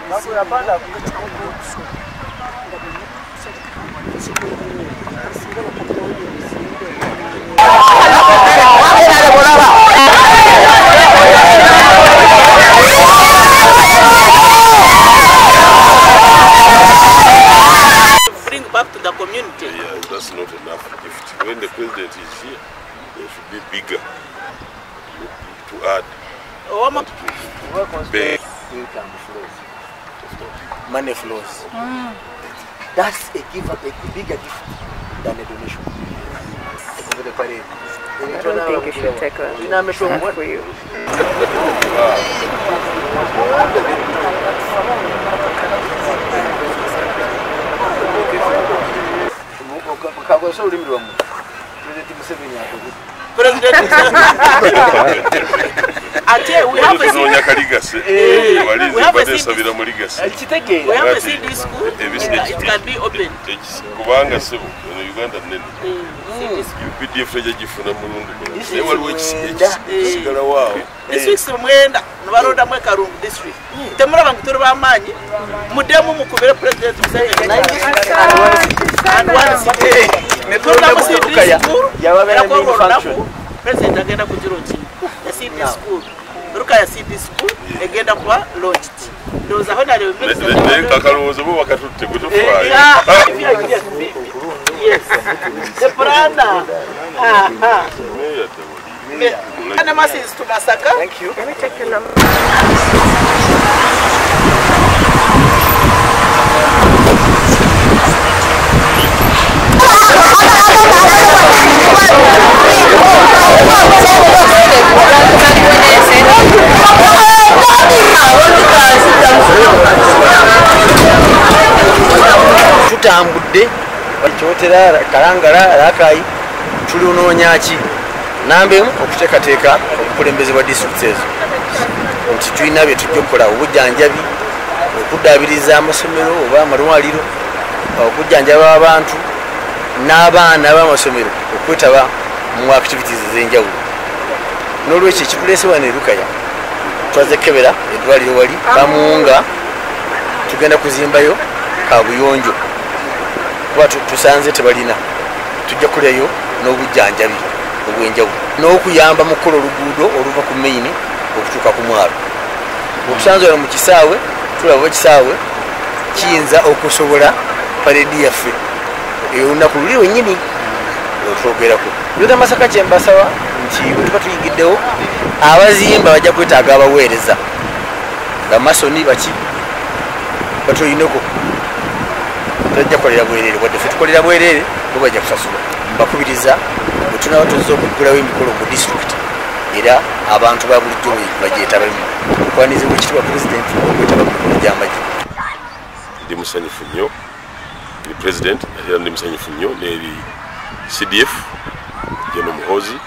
Bring back to the community. Yeah, that's not enough gift. When the president is here, there should be bigger to add. Money flows. That's a bigger gift than a donation. I don't think you should take one for you. We have a CD school. It can be open. This week's Mwenda, Navarota Makarum district. Temura Turba Mani, Mudemu Mukubera President and one city. President again of Kujuruchi. The city school. Rukaya city school, again of what launched. Those are honorary ministers. Yes, the Prana. Anamas is to Masaka. Thank you. Let me take your number. Tutambudde bakyotera kalangala rakai tulunoonya ki nambe okuteekateeka obukulembeze bwa district ezo nti tulina bye tujja okukola obujjanjabi okuddaabiriza amasomero oba amalwaliro okujjanjaba abantu n'abaana b'amasomero okwetaba mu activities ez'enjawulo n'olwekyo ekituleese wano e Lukaya twaze kebera eddwaliro wali bamuwunga tugenda kuzimbayo kabuyonjo kuba tusanze tebalina tujja kulyayo n'obujjanjabi obw'enjawulo n'okuyamba mu kukola oluguudo oluva ku maini okutuuka ku mwalo okusanze wano mu kisaawe tulaba ekisaawe kiyinza okusobola paredi yaffe eyo olunaku luli wennyini otwogerako Yuda Masaka kyembasaba nti bwe tuba tuyingiddewo abazimba bajja kwetaaga abaweereza nga masoni baki batuyineko tajja kukolera bwereere wadde ffe tukolera bwereere bo bajja kusasula mbakubiriza bwe tunaba tuzza okuggulawo emikolo mu district era abantu ba bulijjo bagyetabamu okwanizibwa ekitibwa pulezidenti okwetaba mu mikono gy'amagye. Ndi musanyufu nnyo eri president era ndi musanyufu nnyo n'eri CDF Jeno Muhozi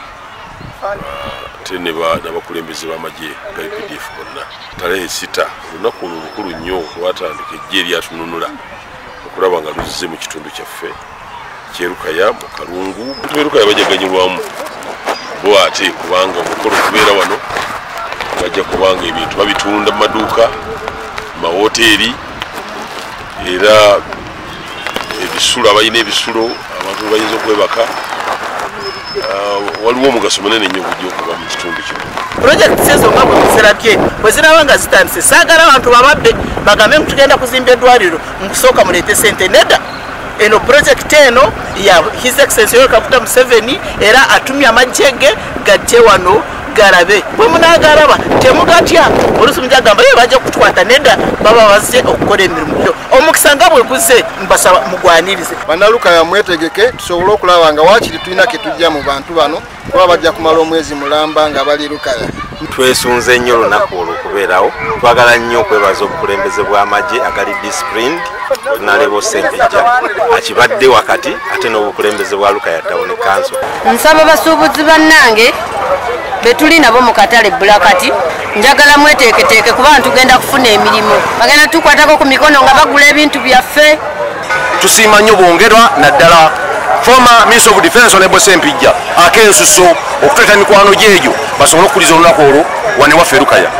ate n'abakulembeze b'amagye ga UPDF bonna. Tarehe 6 olunaku olukulu nnyo lwatandika ejje eryatununula okulaba nga luzze mu kitundu kyaffe ky'Erukaya mu Kalungu. Erukaya bajaganyulwamu bo ate kubanga omukolo kubeera wano bajja kubanga ebintu babitunda mu maduuka mahoteri era ebisulo abalina ebisulo abantu bayinza okwebaka waliwo omugaso munene nnyo gujja okuba mu kitundu kino. Project ezo nga bwe zirabye bwe ziraba nga zitandise saagala abantu babadde bagambe nti tugenda kuzimba eddwaliro mu kusooka muleete ssente nedda. Eno project eno ya His Excellency Yoweri Kaguta Museveni era atumye amagye ge gajje wano garabe. Bwe munaagalaba temugatya oluusi mujagamba ye bajja kutwata nedda baba bazze okukola emirimu gyo. Omukisa nga bwe guze mbasaba mugwanirize. Bannalukaya mwetegeke tusobole okulaba nga waakiri tulina ke tujja mu bantu bano kuba bajja kumala omwezi mulamba nga bali Lukaya. Twesunze nnyo olunaku olw'okubeerawo. Twagala nnyo okwebaza obukulembeze bw'amagye agali disciplined Nalebo Sempejja akibadde wakati ate n'obukulembeze bwa Lukaya Town Council. Nsaba basuubuzi bannange betuli nabo mu katale Bulakati njagala mweteeketeeke kuba tugenda kufuna emirimu bagenda tukwatako ku mikono nga bagula ebintu byaffe. Tusiima nnyo bwongerwa naddala former Minister of Defence Honorable Sempejja akensuso okuteeka mikwano gy'egyo basobole okukuliza olunaku olwo wane waffe Lukaya.